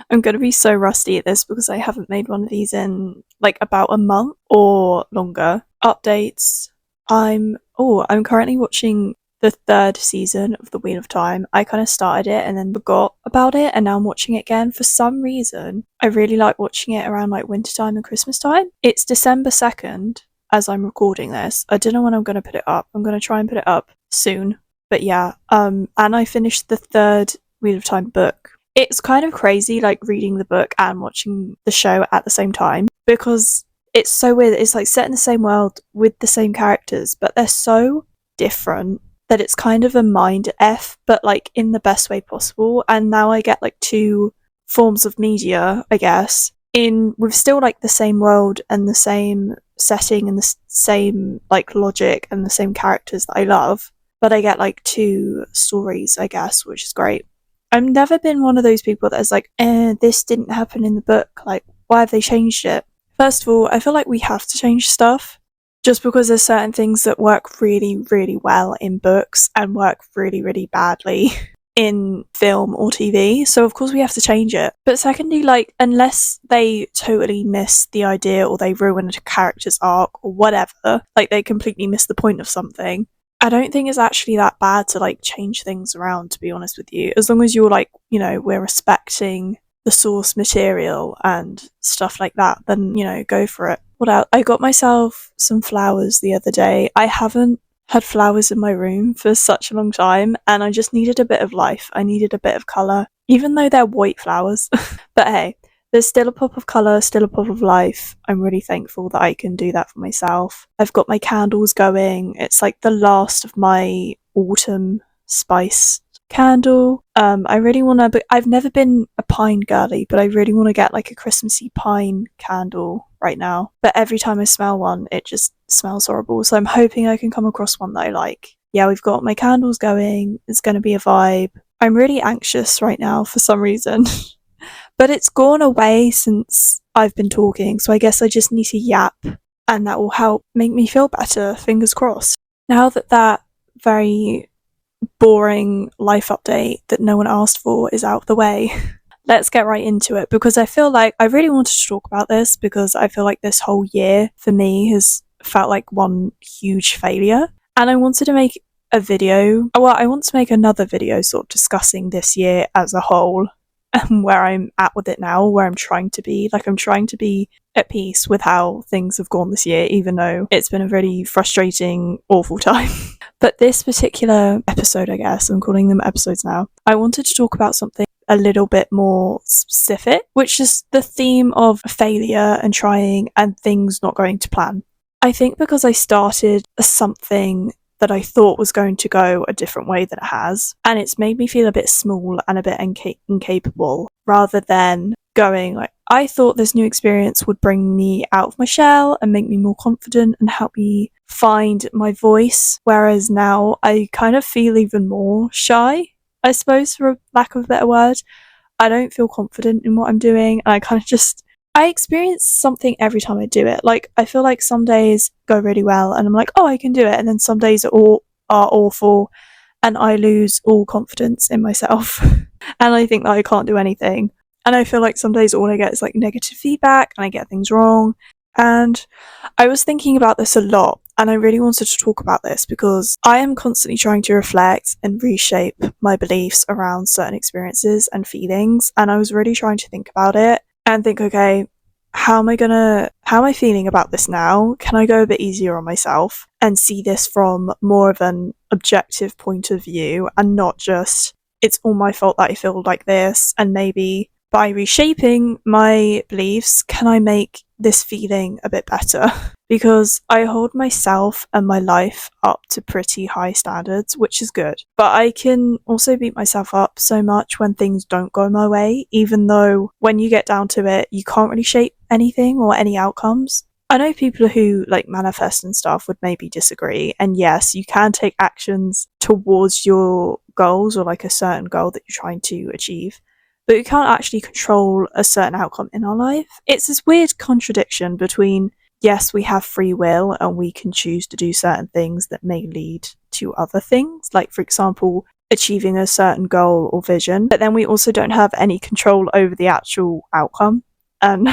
I'm gonna be so rusty at this because I haven't made one of these in like about a month or longer. Updates. I'm currently watching the third season of The Wheel of Time. I kind of started it and then forgot about it, and now I'm watching it again. For some reason, I really like watching it around like wintertime and Christmas time. It's December 2nd as I'm recording this. I don't know when I'm gonna put it up. I'm gonna try and put it up soon. But yeah, and I finished the third Wheel of Time book. It's kind of crazy, like reading the book and watching the show at the same time because it's so weird. It's like set in the same world with the same characters, but they're so different that it's kind of a mind F, but like in the best way possible. And now I get like two forms of media, I guess, in with still like the same world and the same setting and the same like logic and the same characters that I love, but I get like two stories, I guess, which is great. I've never been one of those people that is like, this didn't happen in the book, like, why have they changed it? First of all, I feel like we have to change stuff just because there's certain things that work really, really well in books and work really, really badly in film or TV. So of course we have to change it. But secondly, like, unless they totally miss the idea or they ruin a character's arc or whatever, like they completely miss the point of something, I don't think it's actually that bad to like change things around, to be honest with you. As long as you're like, we're respecting the source material and stuff like that, then, go for it. What else? I got myself some flowers the other day. I haven't had flowers in my room for such a long time, and I just needed a bit of life. I needed a bit of colour, even though they're white flowers. But hey, there's still a pop of colour, still a pop of life. I'm really thankful that I can do that for myself. I've got my candles going. It's like the last of my autumn spice candle. I really want to, but I've never been a pine girly, but I really want to get like a Christmassy pine candle right now. But every time I smell one, it just smells horrible. So I'm hoping I can come across one that I like. Yeah, we've got my candles going. It's going to be a vibe. I'm really anxious right now for some reason. But it's gone away since I've been talking, so I guess I just need to yap, and that will help make me feel better, fingers crossed. Now that very boring life update that no one asked for is out of the way, let's get right into it, because I feel like I really wanted to talk about this because I feel like this whole year for me has felt like one huge failure, and I wanted to make a video. Well, I want to make another video sort of discussing this year as a whole and where I'm at with it now, where I'm trying to be. Like, I'm trying to be at peace with how things have gone this year, even though it's been a really frustrating, awful time. But this particular episode, I guess, I'm calling them episodes now, I wanted to talk about something a little bit more specific, which is the theme of failure and trying and things not going to plan. I think because I started something that I thought was going to go a different way than it has, and it's made me feel a bit small and a bit incapable, rather than going like, I thought this new experience would bring me out of my shell and make me more confident and help me find my voice, whereas now I kind of feel even more shy, I suppose, for a lack of a better word. I don't feel confident in what I'm doing, and I experience something every time I do it. Like, I feel like some days go really well and I'm like, oh, I can do it. And then some days are awful and I lose all confidence in myself. And I think that I can't do anything. And I feel like some days all I get is like negative feedback and I get things wrong. And I was thinking about this a lot, and I really wanted to talk about this because I am constantly trying to reflect and reshape my beliefs around certain experiences and feelings. And I was really trying to think about it and think, okay, how am I feeling about this now? Can I go a bit easier on myself and see this from more of an objective point of view and not just, it's all my fault that I feel like this, and maybe by reshaping my beliefs, can I make this feeling a bit better? Because I hold myself and my life up to pretty high standards, which is good. But I can also beat myself up so much when things don't go my way, even though when you get down to it, you can't really shape anything or any outcomes. I know people who like manifest and stuff would maybe disagree, and yes, you can take actions towards your goals or like a certain goal that you're trying to achieve, but you can't actually control a certain outcome in our life. It's this weird contradiction between, yes, we have free will and we can choose to do certain things that may lead to other things. Like, for example, achieving a certain goal or vision, but then we also don't have any control over the actual outcome. And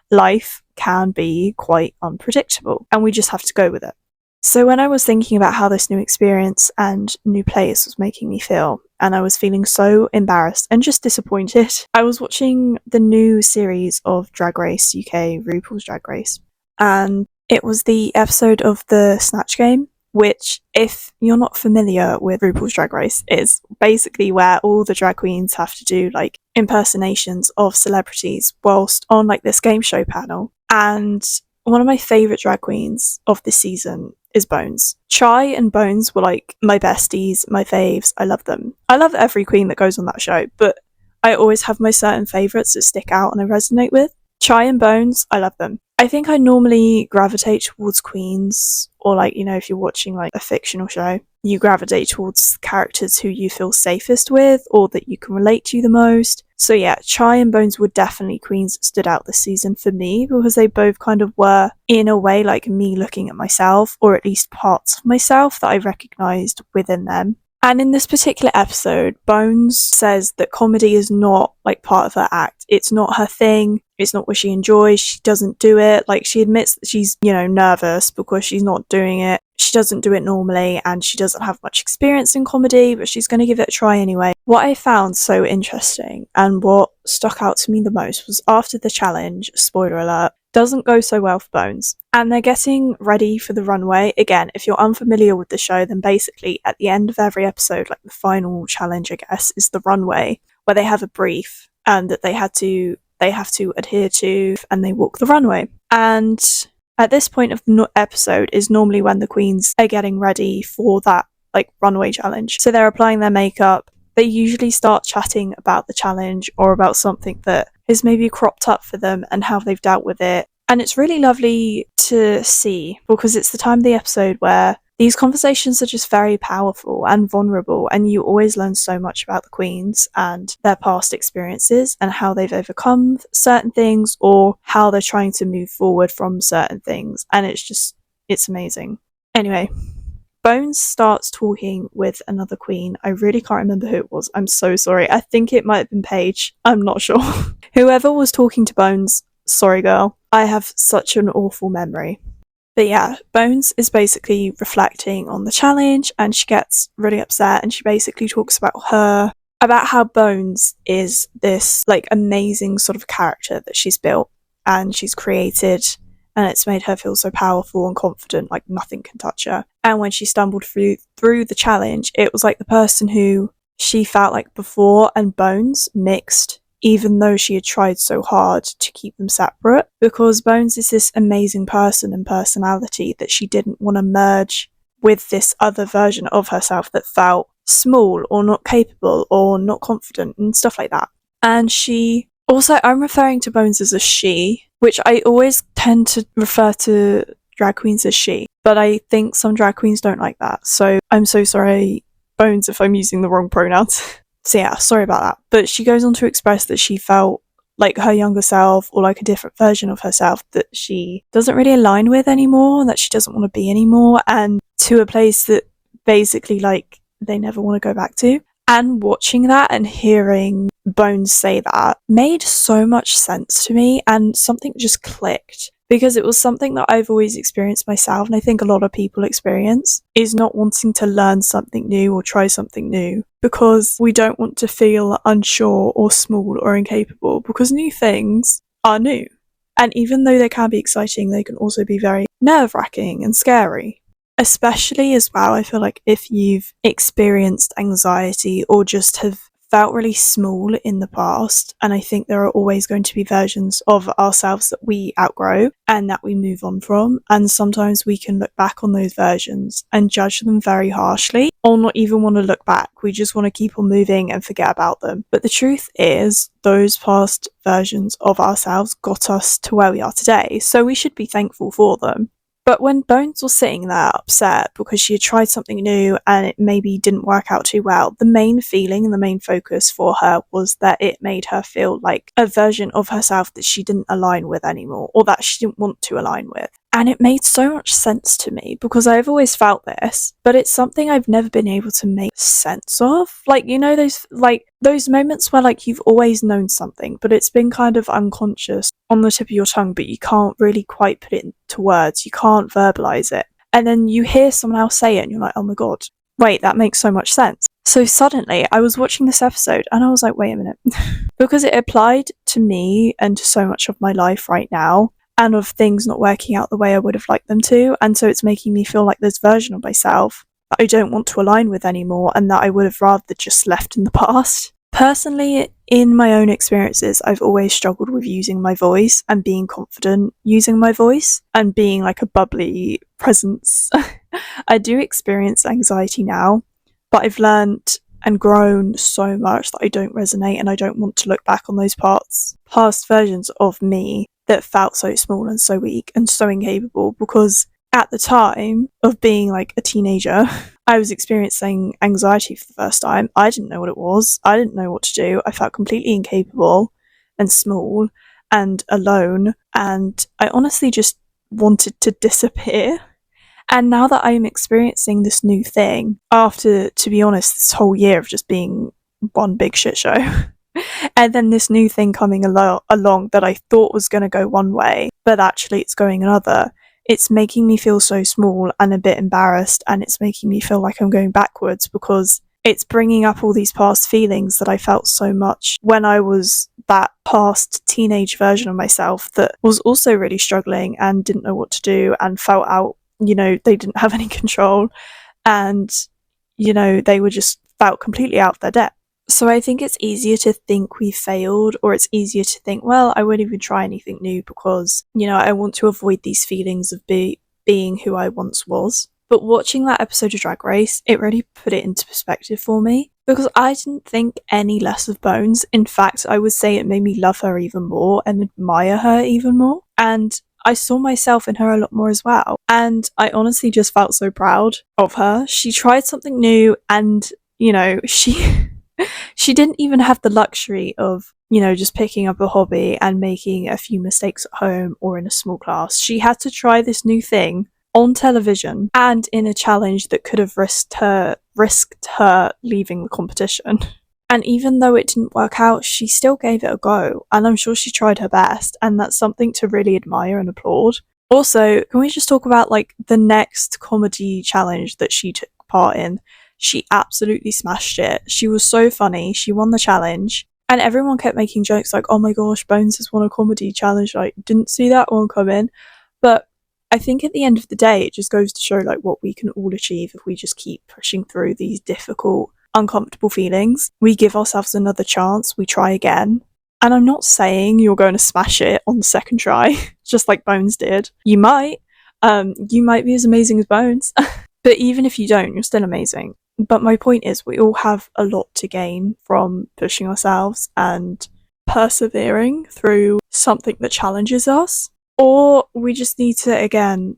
life can be quite unpredictable, and we just have to go with it. So when I was thinking about how this new experience and new place was making me feel, and I was feeling so embarrassed and just disappointed, I was watching the new series of Drag Race UK, RuPaul's Drag Race, and it was the episode of the Snatch Game, which, if you're not familiar with RuPaul's Drag Race, is basically where all the drag queens have to do like impersonations of celebrities whilst on like this game show panel. And one of my favourite drag queens of this season is Bones. Chai and Bones were like my besties, my faves. I love them. I love every queen that goes on that show, but I always have my certain favourites that stick out and I resonate with. Chai and Bones, I love them. I think I normally gravitate towards queens, or like, you know, if you're watching like a fictional show, you gravitate towards characters who you feel safest with or that you can relate to the most. So yeah, Chai and Bones were definitely queens that stood out this season for me, because they both kind of were, in a way, like me looking at myself, or at least parts of myself that I recognised within them. And in this particular episode, Bones says that comedy is not like part of her act. It's not her thing. It's not what she enjoys. She doesn't do it. Like, she admits that she's, you know, nervous because she's not doing it. She doesn't do it normally, and she doesn't have much experience in comedy, but she's going to give it a try anyway. What I found so interesting and what stuck out to me the most was after the challenge, spoiler alert, doesn't go so well for Bones, and they're getting ready for the runway. Again, if you're unfamiliar with the show, then basically at the end of every episode, like the final challenge, I guess, is the runway, where they have a brief and that they have to adhere to, and they walk the runway. And at this point of the episode is normally when the queens are getting ready for that like runway challenge. So they're applying their makeup. They usually start chatting about the challenge or about something that is maybe cropped up for them and how they've dealt with it. And it's really lovely to see, because it's the time of the episode where these conversations are just very powerful and vulnerable, and you always learn so much about the queens and their past experiences and how they've overcome certain things or how they're trying to move forward from certain things. And it's amazing. Anyway, Bones starts talking with another queen. I really can't remember who it was. I'm so sorry. I think it might have been Paige. I'm not sure. Whoever was talking to Bones, sorry girl. I have such an awful memory. But yeah, Bones is basically reflecting on the challenge, and she gets really upset, and she basically talks about how Bones is this like amazing sort of character that she's built and she's created, and it's made her feel so powerful and confident, like nothing can touch her. And when she stumbled through the challenge, it was like the person who she felt like before and Bones mixed, even though she had tried so hard to keep them separate, because Bones is this amazing person and personality that she didn't want to merge with this other version of herself that felt small or not capable or not confident and stuff like that. And she also, I'm referring to Bones as a she, which I always tend to refer to drag queens as she, but I think some drag queens don't like that. So I'm so sorry, Bones, if I'm using the wrong pronouns. So yeah, sorry about that. But she goes on to express that she felt like her younger self, or like a different version of herself that she doesn't really align with anymore, that she doesn't want to be anymore, and to a place that basically like they never want to go back to. And watching that and hearing Bones say that made so much sense to me, and something just clicked, because it was something that I've always experienced myself, and I think a lot of people experience, is not wanting to learn something new or try something new because we don't want to feel unsure or small or incapable, because new things are new. And even though they can be exciting, they can also be very nerve-wracking and scary. Especially as well, I feel like if you've experienced anxiety or just have felt really small in the past, and I think there are always going to be versions of ourselves that we outgrow and that we move on from, and sometimes we can look back on those versions and judge them very harshly, or not even want to look back. We just want to keep on moving and forget about them. But the truth is, those past versions of ourselves got us to where we are today, so we should be thankful for them. But when Bones was sitting there upset because she had tried something new and it maybe didn't work out too well, the main feeling and the main focus for her was that it made her feel like a version of herself that she didn't align with anymore, or that she didn't want to align with. And it made so much sense to me because I've always felt this, but it's something I've never been able to make sense of. Like, you know, those moments where like you've always known something, but it's been kind of unconscious on the tip of your tongue, but you can't really quite put it into words. You can't verbalize it. And then you hear someone else say it and you're like, oh my God, wait, that makes so much sense. So suddenly I was watching this episode and I was like, wait a minute, because it applied to me and to so much of my life right now, and of things not working out the way I would have liked them to. And so it's making me feel like this version of myself that I don't want to align with anymore and that I would have rather just left in the past. Personally, in my own experiences, I've always struggled with using my voice and being confident using my voice and being like a bubbly presence. I do experience anxiety now, but I've learned and grown so much that I don't resonate, and I don't want to look back on those past versions of me that felt so small and so weak and so incapable, because at the time of being like a teenager, I was experiencing anxiety for the first time. I didn't know what it was. I didn't know what to do. I felt completely incapable and small and alone, and I honestly just wanted to disappear. And now that I'm experiencing this new thing, after, to be honest, this whole year of just being one big shit show, and then this new thing coming along that I thought was going to go one way, but actually it's going another, it's making me feel so small and a bit embarrassed, and it's making me feel like I'm going backwards because it's bringing up all these past feelings that I felt so much when I was that past teenage version of myself that was also really struggling and didn't know what to do and felt out, you know, they didn't have any control, and, you know, they were just felt completely out of their depth. So I think it's easier to think we failed, or it's easier to think, well, I won't even try anything new because, you know, I want to avoid these feelings of being who I once was. But watching that episode of Drag Race, it really put it into perspective for me, because I didn't think any less of Bones. In fact, I would say it made me love her even more and admire her even more. And I saw myself in her a lot more as well. And I honestly just felt so proud of her. She tried something new, and, you know, she didn't even have the luxury of, you know, just picking up a hobby and making a few mistakes at home or in a small class. She had to try this new thing on television and in a challenge that could have risked her leaving the competition. And even though it didn't work out, she still gave it a go, and I'm sure she tried her best, and that's something to really admire and applaud. Also, can we just talk about like the next comedy challenge that she took part in? She absolutely smashed it. She was so funny. She won the challenge, and everyone kept making jokes like, oh my gosh, Bones has won a comedy challenge, like, didn't see that one coming. But I think at the end of the day, it just goes to show like what we can all achieve if we just keep pushing through these difficult, uncomfortable feelings. We give ourselves another chance, we try again. And I'm not saying you're going to smash it on the second try, just like Bones did. You might be as amazing as Bones. But even if you don't, you're still amazing. But my point is, we all have a lot to gain from pushing ourselves and persevering through something that challenges us. Or we just need to, again,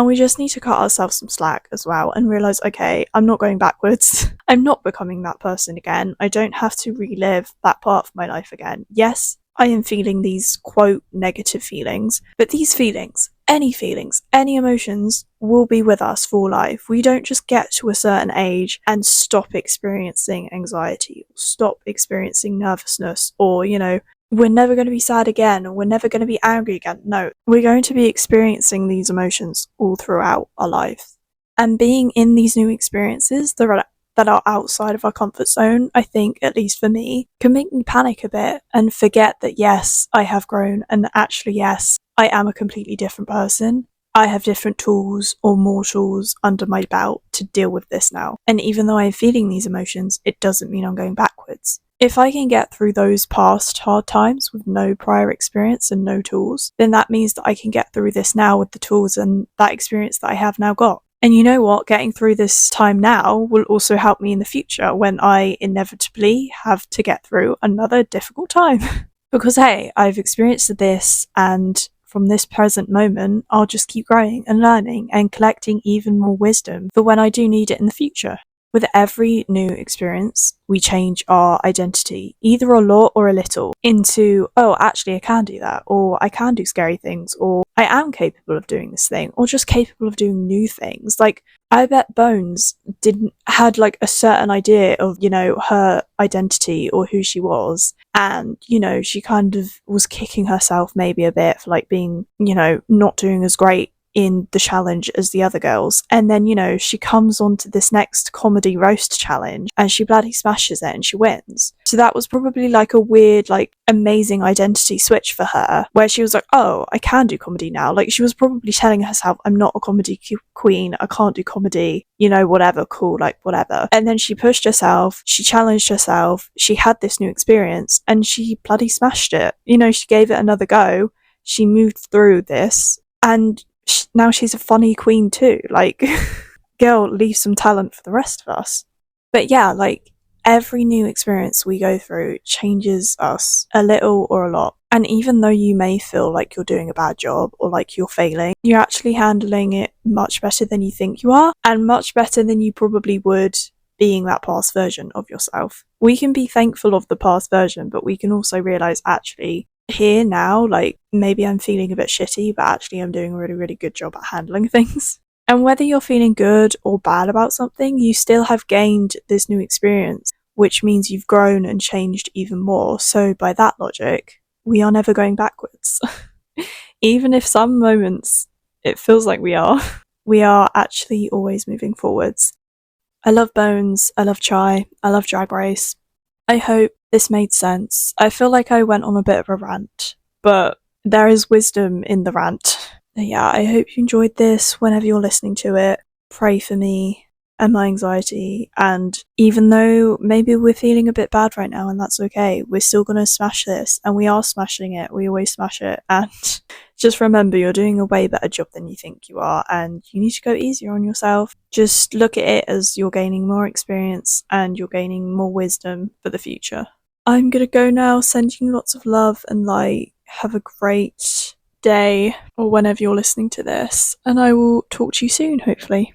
we just need to cut ourselves some slack as well and realise, okay, I'm not going backwards. I'm not becoming that person again. I don't have to relive that part of my life again. Yes, I am feeling these, quote, negative feelings, but these feelings, any emotions will be with us for life. We don't just get to a certain age and stop experiencing anxiety, or stop experiencing nervousness, or, you know, we're never going to be sad again, or we're never going to be angry again. No, we're going to be experiencing these emotions all throughout our life. And being in these new experiences that are outside of our comfort zone, I think, at least for me, can make me panic a bit and forget that, yes, I have grown, and actually, yes, I am a completely different person. I have different tools, or more tools, under my belt to deal with this now. And even though I'm feeling these emotions, it doesn't mean I'm going backwards. If I can get through those past hard times with no prior experience and no tools, then that means that I can get through this now with the tools and that experience that I have now got. And you know what? Getting through this time now will also help me in the future when I inevitably have to get through another difficult time. Because hey, I've experienced this, and from this present moment, I'll just keep growing and learning and collecting even more wisdom for when I do need it in the future. With every new experience, we change our identity, either a lot or a little, into, oh, actually, I can do that, or I can do scary things, or I am capable of doing this thing, or just capable of doing new things. Like, I bet Bones had like a certain idea of, her identity or who she was. And, she kind of was kicking herself maybe a bit for like being, not doing as great in the challenge as the other girls. And then, she comes on to this next comedy roast challenge and she bloody smashes it and she wins. So that was probably like a weird, like amazing identity switch for her, where she was like, oh, I can do comedy now. Like she was probably telling herself, I'm not a comedy queen, I can't do comedy, whatever, cool, like whatever. And then she pushed herself, she challenged herself, she had this new experience and she bloody smashed it. She gave it another go, she moved through this, and now she's a funny queen too. Like, girl, leave some talent for the rest of us. But yeah, like, every new experience we go through changes us a little or a lot. And even though you may feel like you're doing a bad job or like you're failing, you're actually handling it much better than you think you are, and much better than you probably would being that past version of yourself. We can be thankful of the past version, but we can also realize, actually, here now, like, maybe I'm feeling a bit shitty, but actually I'm doing a really, really good job at handling things. And whether you're feeling good or bad about something, you still have gained this new experience, which means you've grown and changed even more. So by that logic, we are never going backwards. Even if some moments it feels like we are actually always moving forwards. I love Bones, I love Chai, I love Drag Race. I hope this made sense. I feel like I went on a bit of a rant, but there is wisdom in the rant. Yeah, I hope you enjoyed this whenever you're listening to it. Pray for me and my anxiety, and even though maybe we're feeling a bit bad right now, and that's okay, we're still gonna smash this, and we are smashing it, we always smash it, and just remember, you're doing a way better job than you think you are, and you need to go easier on yourself. Just look at it as you're gaining more experience, and you're gaining more wisdom for the future. I'm gonna go now, sending lots of love and light. Have a great day, or whenever you're listening to this, and I will talk to you soon, hopefully.